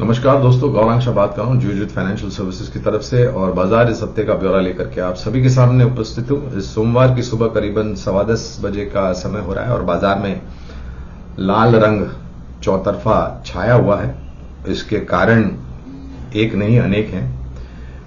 नमस्कार दोस्तों, गौरांग शाह बात कर रहा हूं जुजित फाइनेंशियल सर्विसेज की तरफ से और बाजार इस हफ्ते का ब्यौरा लेकर के आप सभी के सामने उपस्थित हूं। इस सोमवार की सुबह करीबन 10:15 बजे का समय हो रहा है और बाजार में लाल रंग चौतरफा छाया हुआ है। इसके कारण एक नहीं अनेक हैं।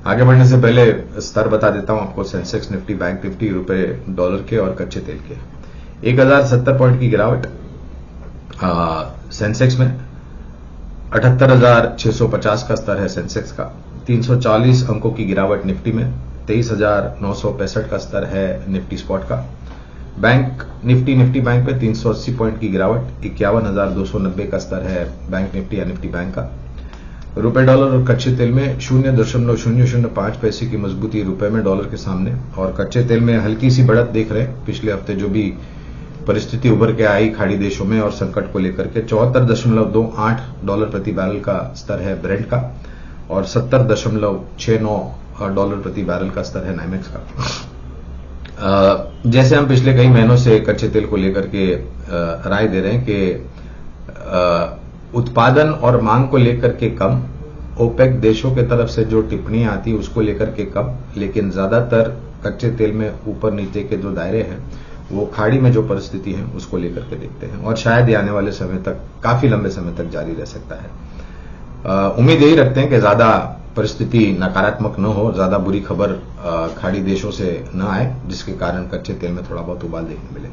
आगे बढ़ने से पहले स्तर बता देता हूं आपको। सेंसेक्स, निफ्टी, बैंक निफ्टी, रुपए डॉलर के और कच्चे तेल के 1070 पॉइंट की गिरावट सेंसेक्स में। 78,650 का स्तर है सेंसेक्स का। 340 अंकों की गिरावट निफ्टी में। 23,965 का स्तर है निफ्टी स्पॉट का। बैंक निफ्टी बैंक पे 380 पॉइंट की गिरावट। 51,290 का स्तर है बैंक निफ्टी या निफ्टी बैंक का। रुपए डॉलर और कच्चे तेल में 0.005 पैसे की मजबूती रुपए में डॉलर के सामने और कच्चे तेल में हल्की सी बढ़त देख रहे हैं। पिछले हफ्ते जो भी परिस्थिति उभर के आई खाड़ी देशों में और संकट को लेकर के $74.28 प्रति बैरल का स्तर है ब्रेंट का और $70.69 प्रति बैरल का स्तर है नाइमेक्स का। जैसे हम पिछले कई महीनों से कच्चे तेल को लेकर के राय दे रहे हैं कि उत्पादन और मांग को लेकर के कम, ओपेक देशों के तरफ से जो टिप्पणियां आती उसको लेकर के कम, लेकिन ज्यादातर कच्चे तेल में ऊपर नीचे के जो दायरे हैं वो खाड़ी में जो परिस्थिति है उसको लेकर के देखते हैं और शायद ये आने वाले समय तक, काफी लंबे समय तक जारी रह सकता है। उम्मीद यही रखते हैं कि ज्यादा परिस्थिति नकारात्मक न हो, ज्यादा बुरी खबर खाड़ी देशों से न आए, जिसके कारण कच्चे तेल में थोड़ा बहुत उबाल देखने मिले।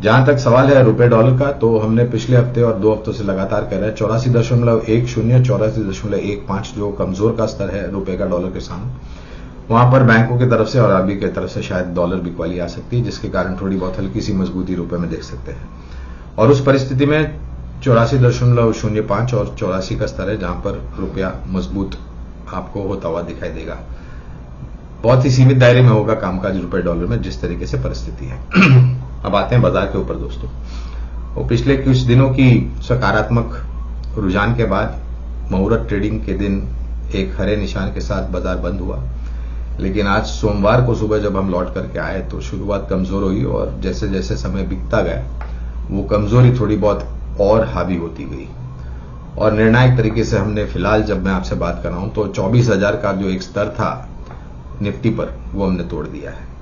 जहां तक सवाल है रुपए डॉलर का, तो हमने पिछले हफ्ते और 2 हफ्तों से लगातार कह रहे हैं 84.10, 84.15 जो कमजोर का स्तर है रुपए का डॉलर के सामने, वहां पर बैंकों की तरफ से और आरबीआई की तरफ से शायद डॉलर बिकवाली आ सकती है, जिसके कारण थोड़ी बहुत हल्की सी मजबूती रुपए में देख सकते हैं। और उस परिस्थिति में 84.05 और 84 का स्तर है जहां पर रुपया मजबूत आपको होता हुआ दिखाई देगा। बहुत ही सीमित दायरे में होगा कामकाज रुपए डॉलर में, जिस तरीके से परिस्थिति है। अब आते हैं बाजार के ऊपर दोस्तों। और पिछले कुछ दिनों की सकारात्मक रुझान के बाद मुहूर्त ट्रेडिंग के दिन एक हरे निशान के साथ बाजार बंद हुआ, लेकिन आज सोमवार को सुबह जब हम लौट करके आए तो शुरुआत कमजोर हुई और जैसे जैसे समय बीतता गया वो कमजोरी थोड़ी बहुत और हावी होती गई और निर्णायक तरीके से हमने फिलहाल, जब मैं आपसे बात कर रहा हूं, तो 24,000 का जो एक स्तर था निफ्टी पर वो हमने तोड़ दिया है।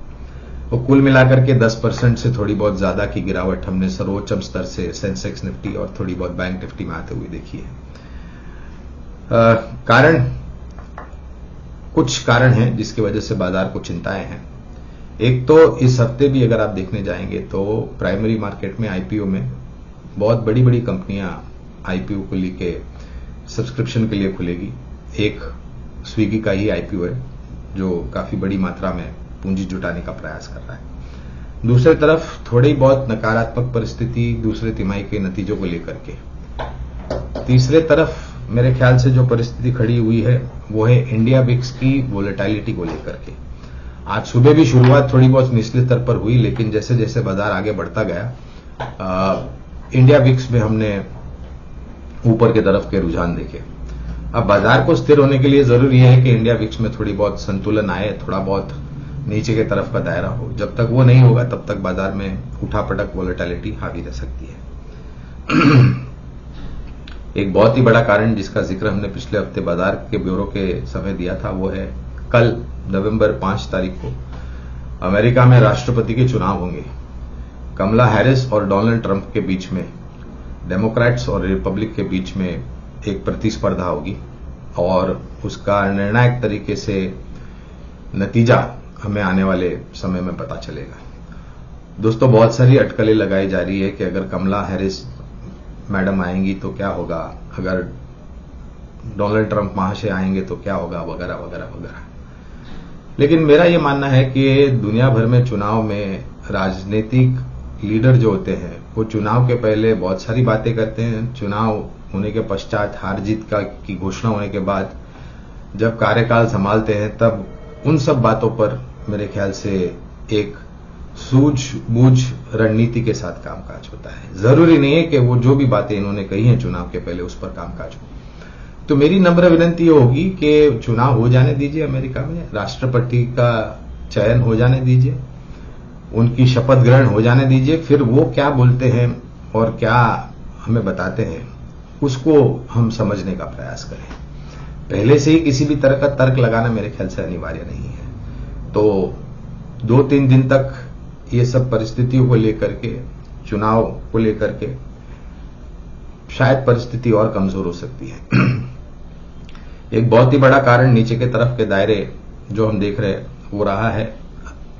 वो कुल मिलाकर के 10% से थोड़ी बहुत ज्यादा की गिरावट हमने सर्वोच्चम स्तर से सेंसेक्स, निफ्टी और थोड़ी बहुत बैंक निफ्टी में आते हुए देखी है। कुछ कारण हैं जिसकी वजह से बाजार को चिंताएं हैं। एक तो इस हफ्ते भी अगर आप देखने जाएंगे तो प्राइमरी मार्केट में आईपीओ में बहुत बड़ी बड़ी कंपनियां आईपीओ को लेके सब्सक्रिप्शन के लिए खुलेगी। एक स्विगी का ही आईपीओ है जो काफी बड़ी मात्रा में पूंजी जुटाने का प्रयास कर रहा है। दूसरी तरफ थोड़ी बहुत नकारात्मक परिस्थिति दूसरे तिमाही के नतीजों को लेकर के। तीसरे तरफ मेरे ख्याल से जो परिस्थिति खड़ी हुई है वो है इंडिया विक्स की वोलेटिलिटी को लेकर के। आज सुबह भी शुरुआत थोड़ी बहुत निचले स्तर पर हुई, लेकिन जैसे जैसे बाजार आगे बढ़ता गया इंडिया विक्स में हमने ऊपर की तरफ के रुझान देखे। अब बाजार को स्थिर होने के लिए जरूरी है कि इंडिया विक्स में थोड़ी बहुत संतुलन आए, थोड़ा बहुत नीचे की तरफ का दायरा हो। जब तक वो नहीं होगा तब तक बाजार में उठापटक वोलेटिलिटी हावी रह सकती है। एक बहुत ही बड़ा कारण जिसका जिक्र हमने पिछले हफ्ते बाजार के ब्यूरो के समय दिया था वो है कल नवंबर 5 तारीख को अमेरिका में राष्ट्रपति के चुनाव होंगे। कमला हैरिस और डोनाल्ड ट्रंप के बीच में, डेमोक्रेट्स और रिपब्लिक के बीच में एक प्रतिस्पर्धा होगी और उसका निर्णायक तरीके से नतीजा हमें आने वाले समय में पता चलेगा। दोस्तों, बहुत सारी अटकलें लगाई जा रही है कि अगर कमला हैरिस मैडम आएंगी तो क्या होगा, अगर डोनाल्ड ट्रंप महाशय आएंगे तो क्या होगा, वगैरह वगैरह वगैरह। लेकिन मेरा यह मानना है कि दुनिया भर में चुनाव में राजनीतिक लीडर जो होते हैं वो चुनाव के पहले बहुत सारी बातें करते हैं। चुनाव होने के पश्चात हार जीत की घोषणा होने के बाद जब कार्यकाल संभालते हैं तब उन सब बातों पर मेरे ख्याल से एक सूझबूझ रणनीति के साथ कामकाज होता है। जरूरी नहीं है कि वो जो भी बातें इन्होंने कही हैं चुनाव के पहले उस पर कामकाज हो। तो मेरी नम्र विनती होगी कि चुनाव हो जाने दीजिए, अमेरिका में राष्ट्रपति का चयन हो जाने दीजिए, उनकी शपथ ग्रहण हो जाने दीजिए, फिर वो क्या बोलते हैं और क्या हमें बताते हैं उसको हम समझने का प्रयास करें। पहले से ही किसी भी तरह का तर्क लगाना मेरे ख्याल से अनिवार्य नहीं है। तो 2-3 दिन तक ये सब परिस्थितियों को लेकर के, चुनाव को लेकर के शायद परिस्थिति और कमजोर हो सकती है। एक बहुत ही बड़ा कारण नीचे के तरफ के दायरे जो हम देख रहे हैं वो रहा है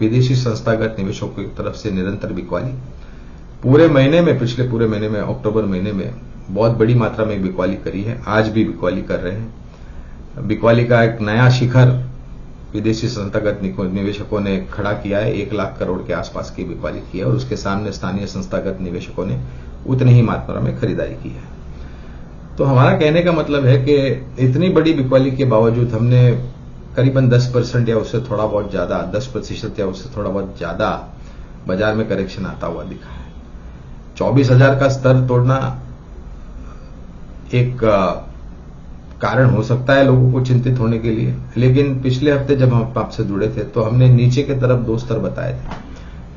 विदेशी संस्थागत निवेशकों की तरफ से निरंतर बिकवाली। पूरे महीने में, पिछले पूरे महीने में, अक्टूबर महीने में बहुत बड़ी मात्रा में बिकवाली करी है। आज भी बिकवाली कर रहे हैं। बिकवाली का एक नया शिखर विदेशी संस्थागत निवेशकों ने खड़ा किया है। 1 लाख करोड़ के आसपास की बिकवाली की है और उसके सामने स्थानीय संस्थागत निवेशकों ने उतनी ही मात्रा में खरीदारी की है। तो हमारा कहने का मतलब है कि इतनी बड़ी बिकवाली के बावजूद हमने करीबन 10% या उससे थोड़ा बहुत ज्यादा, 10% या उससे थोड़ा बहुत ज्यादा बाजार में करेक्शन आता हुआ दिखा है। 24,000 का स्तर तोड़ना एक कारण हो सकता है लोगों को चिंतित होने के लिए, लेकिन पिछले हफ्ते जब हम आपसे जुड़े थे तो हमने नीचे की तरफ 2 स्तर बताए थे,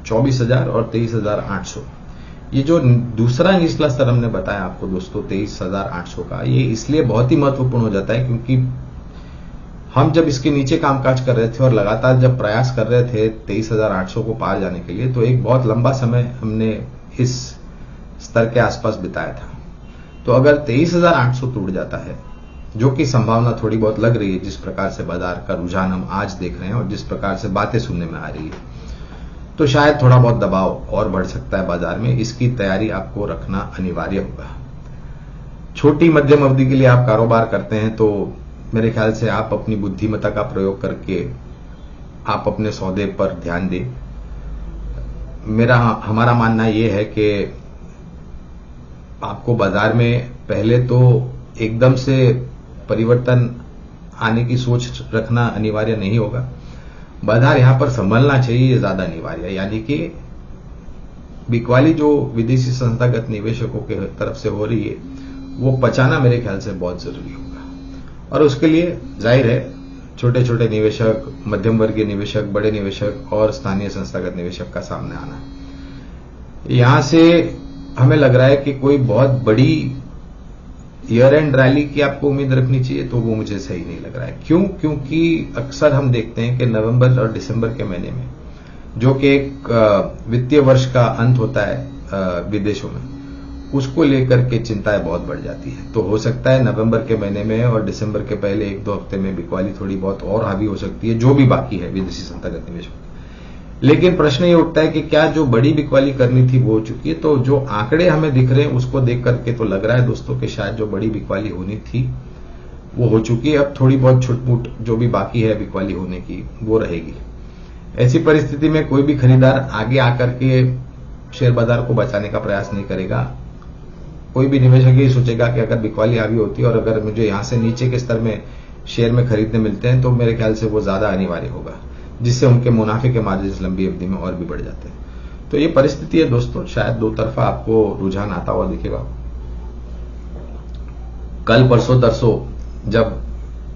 24,000 और 23,800। ये जो दूसरा निचला स्तर हमने बताया आपको दोस्तों 23,800 का, ये इसलिए बहुत ही महत्वपूर्ण हो जाता है क्योंकि हम जब इसके नीचे कामकाज कर रहे थे और लगातार जब प्रयास कर रहे थे 23,800 को पार जाने के लिए, तो एक बहुत लंबा समय हमने इस स्तर के आसपास बिताया था। तो अगर 23,800 टूट जाता है, जो कि संभावना थोड़ी बहुत लग रही है, जिस प्रकार से बाजार का रुझान हम आज देख रहे हैं और जिस प्रकार से बातें सुनने में आ रही है, तो शायद थोड़ा बहुत दबाव और बढ़ सकता है बाजार में। इसकी तैयारी आपको रखना अनिवार्य होगा। छोटी मध्यम अवधि के लिए आप कारोबार करते हैं तो मेरे ख्याल से आप अपनी बुद्धिमत्ता का प्रयोग करके आप अपने सौदे पर ध्यान दें। हमारा मानना यह है कि आपको बाजार में पहले तो एकदम से परिवर्तन आने की सोच रखना अनिवार्य नहीं होगा। बाजार यहां पर संभलना चाहिए, ये ज्यादा अनिवार्य है। यानी कि बिकवाली जो विदेशी संस्थागत निवेशकों के तरफ से हो रही है वो पचाना मेरे ख्याल से बहुत जरूरी होगा। और उसके लिए जाहिर है छोटे छोटे निवेशक, मध्यम वर्गीय निवेशक, बड़े निवेशक और स्थानीय संस्थागत निवेशक का सामने आना। यहां से हमें लग रहा है कि कोई बहुत बड़ी ईयर एंड रैली की आपको उम्मीद रखनी चाहिए, तो वो मुझे सही नहीं लग रहा है। क्यों? क्योंकि अक्सर हम देखते हैं कि नवंबर और दिसंबर के महीने में, जो कि एक वित्तीय वर्ष का अंत होता है विदेशों में, उसको लेकर के चिंताएं बहुत बढ़ जाती है। तो हो सकता है नवंबर के महीने में और दिसंबर के पहले 1-2 हफ्ते में बिकवाली थोड़ी बहुत और हावी हो सकती है, जो भी बाकी है विदेशी संस्थागत निवेशक। लेकिन प्रश्न ये उठता है कि क्या जो बड़ी बिकवाली करनी थी वो हो चुकी है? तो जो आंकड़े हमें दिख रहे हैं उसको देख करके तो लग रहा है दोस्तों कि शायद जो बड़ी बिकवाली होनी थी वो हो चुकी है। अब थोड़ी बहुत छुटपुट जो भी बाकी है बिकवाली होने की वो रहेगी। ऐसी परिस्थिति में कोई भी खरीदार आगे आकर के शेयर बाजार को बचाने का प्रयास नहीं करेगा। कोई भी निवेशक ये सोचेगा कि अगर बिकवाली हावी होती है और अगर मुझे यहां से नीचे के स्तर में शेयर में खरीदने मिलते हैं तो मेरे ख्याल से वो ज्यादा अनिवार्य होगा, जिससे उनके मुनाफे के मार्जिन लंबी अवधि में और भी बढ़ जाते हैं। तो ये परिस्थिति है दोस्तों, शायद दो तरफा आपको रुझान आता हुआ दिखेगा। कल परसों तरसों जब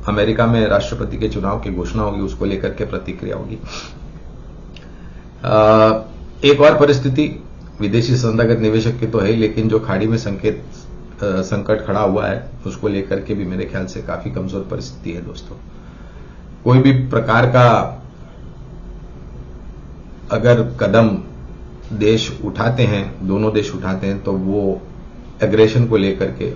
अमेरिका में राष्ट्रपति के चुनाव की घोषणा होगी उसको लेकर के प्रतिक्रिया होगी। एक और परिस्थिति विदेशी संस्थागत निवेशक की तो है, लेकिन जो खाड़ी में संकट खड़ा हुआ है उसको लेकर के भी मेरे ख्याल से काफी कमजोर परिस्थिति है दोस्तों। कोई भी प्रकार का अगर कदम देश उठाते हैं, दोनों देश उठाते हैं, तो वो एग्रेशन को लेकर के,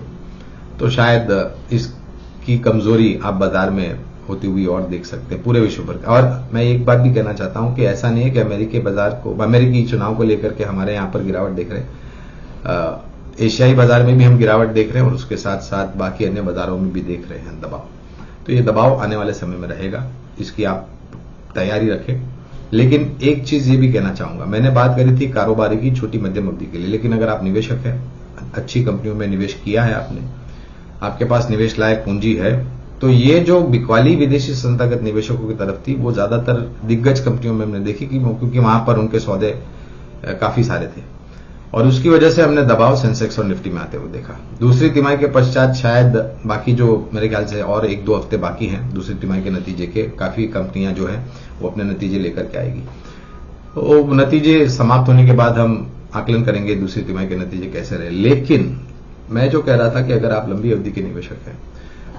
तो शायद इसकी कमजोरी आप बाजार में होती हुई और देख सकते हैं पूरे विश्व पर। और मैं एक बात भी कहना चाहता हूं कि ऐसा नहीं है कि अमेरिकी बाजार को, अमेरिकी चुनाव को लेकर के हमारे यहां पर गिरावट देख रहे हैं। एशियाई बाजार में भी हम गिरावट देख रहे हैं और उसके साथ साथ बाकी अन्य बाजारों में भी देख रहे हैं दबाव। तो ये दबाव आने वाले समय में रहेगा, इसकी आप तैयारी रखें। लेकिन एक चीज ये भी कहना चाहूंगा, मैंने बात करी थी कारोबारी की छोटी मध्यम अवधि के लिए, लेकिन अगर आप निवेशक हैं, अच्छी कंपनियों में निवेश किया है आपने, आपके पास निवेश लायक पूंजी है, तो ये जो बिकवाली विदेशी संस्थागत निवेशकों की तरफ थी वो ज्यादातर दिग्गज कंपनियों में हमने देखी क्योंकि वहां पर उनके सौदे काफी सारे थे और उसकी वजह से हमने दबाव सेंसेक्स और निफ्टी में आते हुए देखा। दूसरी तिमाही के पश्चात शायद बाकी जो मेरे ख्याल से और 1-2 हफ्ते बाकी हैं दूसरी तिमाही के नतीजे के, काफी कंपनियां जो हैं वो अपने नतीजे लेकर के आएगी। तो नतीजे समाप्त होने के बाद हम आकलन करेंगे दूसरी तिमाही के नतीजे कैसे रहे। लेकिन मैं जो कह रहा था कि अगर आप लंबी अवधि के निवेशक हैं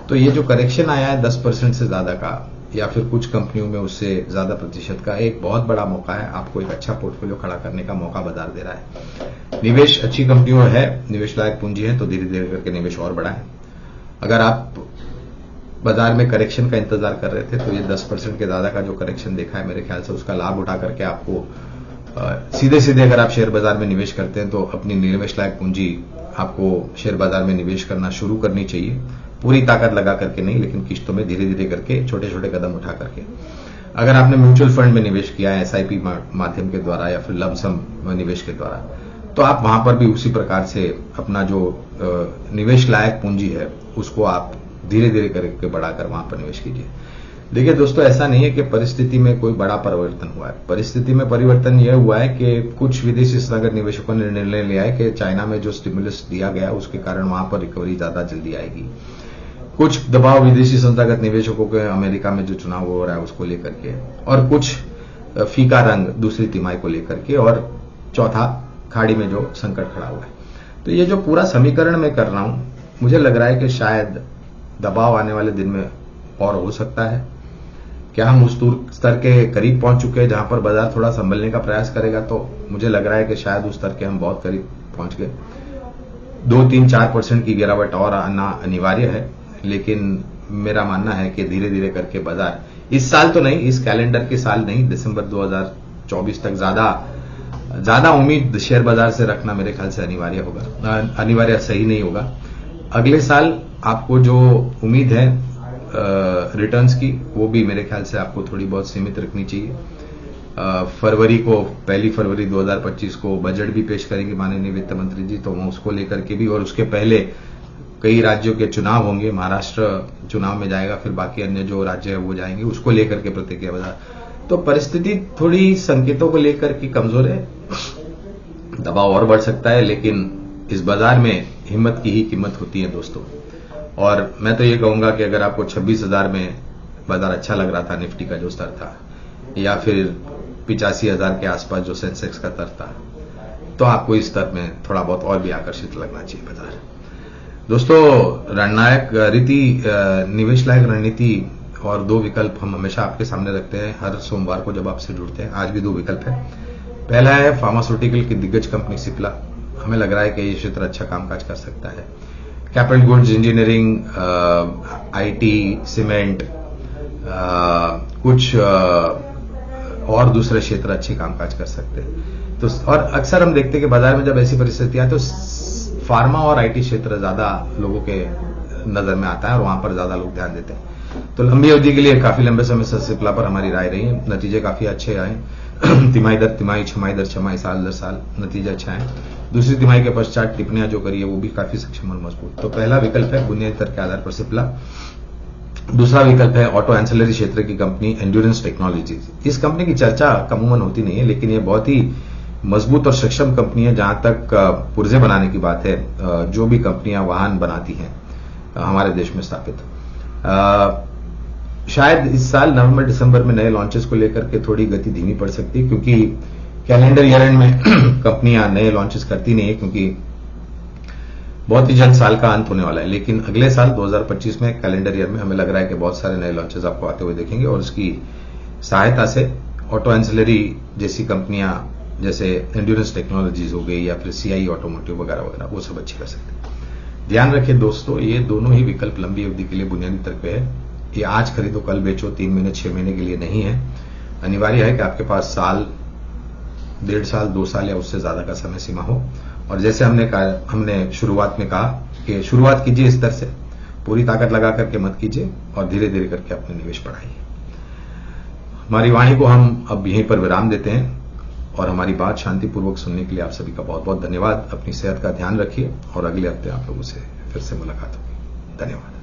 तो ये जो करेक्शन आया है 10% से ज्यादा का या फिर कुछ कंपनियों में उससे ज्यादा प्रतिशत का, एक बहुत बड़ा मौका है। आपको एक अच्छा पोर्टफोलियो खड़ा करने का मौका बाजार दे रहा है। निवेश अच्छी कंपनियों में है, निवेश लायक पूंजी है, तो धीरे धीरे करके निवेश और बढ़ाएं। अगर आप बाजार में करेक्शन का इंतजार कर रहे थे तो ये 10% के ज्यादा का जो करेक्शन देखा है, मेरे ख्याल से उसका लाभ उठा करके आपको सीधे सीधे अगर आप शेयर बाजार में निवेश करते हैं तो अपनी निवेश लायक पूंजी आपको शेयर बाजार में निवेश करना शुरू करनी चाहिए। पूरी ताकत लगा करके नहीं, लेकिन किश्तों में धीरे धीरे करके छोटे छोटे कदम उठा करके। अगर आपने म्यूचुअल फंड में निवेश किया है एसआईपी माध्यम के द्वारा या फिर लमसम निवेश के द्वारा, तो आप वहां पर भी उसी प्रकार से अपना जो निवेश लायक पूंजी है उसको आप धीरे धीरे करके बढ़ाकर वहां पर निवेश कीजिए। देखिए दोस्तों, ऐसा नहीं है कि परिस्थिति में कोई बड़ा परिवर्तन हुआ है। परिस्थिति में परिवर्तन यह हुआ है कि कुछ विदेशी संस्थागत निवेशकों ने निर्णय लिया है कि चाइना में जो स्टिमुलस दिया गया उसके कारण वहां पर रिकवरी ज्यादा जल्दी आएगी। कुछ दबाव विदेशी संस्थागत निवेशकों के अमेरिका में जो चुनाव हो रहा है उसको लेकर के, और कुछ फीका रंग दूसरी तिमाही को लेकर के, और चौथा खाड़ी में जो संकट खड़ा हुआ है। तो ये जो पूरा समीकरण मैं कर रहा हूं, मुझे लग रहा है कि शायद दबाव आने वाले दिन में और हो सकता है। क्या हम उस स्तर के करीब पहुंच चुके हैं जहां पर बाजार थोड़ा संभलने का प्रयास करेगा? तो मुझे लग रहा है कि शायद उस स्तर के हम बहुत करीब पहुंच गए। 2-3-4% की गिरावट और आना अनिवार्य है, लेकिन मेरा मानना है कि धीरे धीरे करके बाजार इस साल तो नहीं, इस कैलेंडर के साल नहीं, दिसंबर 2024 तक ज्यादा उम्मीद शेयर बाजार से रखना मेरे ख्याल से अनिवार्य सही नहीं होगा। अगले साल आपको जो उम्मीद है रिटर्न्स की, वो भी मेरे ख्याल से आपको थोड़ी बहुत सीमित रखनी चाहिए। पहली फरवरी 2025 को बजट भी पेश करेंगे माननीय वित्त मंत्री जी, तो वो उसको लेकर के भी, और उसके पहले कई राज्यों के चुनाव होंगे। महाराष्ट्र चुनाव में जाएगा, फिर बाकी अन्य जो राज्य है वो जाएंगे, उसको लेकर के प्रतिक्रिया बाजार। तो परिस्थिति थोड़ी संकेतों को लेकर के कमजोर है, दबाव और बढ़ सकता है, लेकिन इस बाजार में हिम्मत की ही कीमत होती है दोस्तों। और मैं तो ये कहूंगा कि अगर आपको 26,000 में बाजार अच्छा लग रहा था, निफ्टी का जो स्तर था, या फिर 85,000 के आसपास जो सेंसेक्स का स्तर था, तो आपको इस स्तर में थोड़ा बहुत और भी आकर्षित लगना चाहिए बाजार। दोस्तों, निवेश लायक रणनीति और 2 विकल्प हम हमेशा आपके सामने रखते हैं हर सोमवार को जब आपसे जुड़ते हैं। आज भी 2 विकल्प है। पहला है फार्मास्यूटिकल की दिग्गज कंपनी सिप्ला। हमें लग रहा है कि ये क्षेत्र अच्छा कामकाज कर सकता है। Capital goods, engineering, IT, cement, कुछ और दूसरे क्षेत्र अच्छे कामकाज कर सकते हैं। तो और अक्सर हम देखते हैं कि बाजार में जब ऐसी परिस्थितियां तो फार्मा और आईटी क्षेत्र ज्यादा लोगों के नजर में आता है और वहां पर ज्यादा लोग ध्यान देते हैं। तो लंबी अवधि के लिए काफी लंबे समय से सिप्ला पर हमारी राय रही है। नतीजे काफी अच्छे आए, तिमाही दर तिमाही, छमाही दर छमाही, साल दर साल नतीजे अच्छा है। दूसरी तिमाही के पश्चात टिप्पणियां जो करी है वो भी काफी सक्षम और मजबूत। तो पहला विकल्प है बुनियादी दर के आधार पर सिप्ला। दूसरा विकल्प है ऑटो एंसिलरी क्षेत्र की कंपनी एंड्योरेंस टेक्नोलॉजीज। इस कंपनी की चर्चा अमूमन होती नहीं है, लेकिन ये बहुत ही मजबूत और सक्षम कंपनी है। जहां तक पुर्जे बनाने की बात है, जो भी कंपनियां वाहन बनाती हैं हमारे देश में स्थापित, शायद इस साल नवंबर दिसंबर में नए लॉन्चेस को लेकर के थोड़ी गति धीमी पड़ सकती है, क्योंकि कैलेंडर ईयर एंड में कंपनियां नए लॉन्चेस करती नहीं है, क्योंकि बहुत ही जल्द साल का अंत होने वाला है। लेकिन अगले साल 2025 में कैलेंडर ईयर में हमें लग रहा है कि बहुत सारे नए लॉन्चेस आपको आते हुए देखेंगे, और उसकी सहायता से ऑटो एंसिलरी जैसी कंपनियां, जैसे एंड्योरेंस टेक्नोलॉजीज हो गई या फिर सीआई ऑटोमोटिव वगैरह वगैरह, वो सब अच्छी कर सकते हैं। ध्यान रखें दोस्तों, ये दोनों ही विकल्प लंबी अवधि के लिए बुनियादी तौर पे है। ये आज खरीदो कल बेचो, 3 महीने 6 महीने के लिए नहीं है। अनिवार्य है कि आपके पास साल, 1.5 साल, 2 साल या उससे ज्यादा का समय सीमा हो। और जैसे हमने शुरुआत में कहा कि शुरुआत कीजिए इस तरह से, पूरी ताकत लगा करके मत कीजिए, और धीरे धीरे करके अपने निवेश बढ़ाइए। हमारी वाणी को हम अब यहीं पर विराम देते हैं, और हमारी बात शांतिपूर्वक सुनने के लिए आप सभी का बहुत बहुत धन्यवाद। अपनी सेहत का ध्यान रखिए, और अगले हफ्ते आप लोगों से फिर से मुलाकात होगी। धन्यवाद।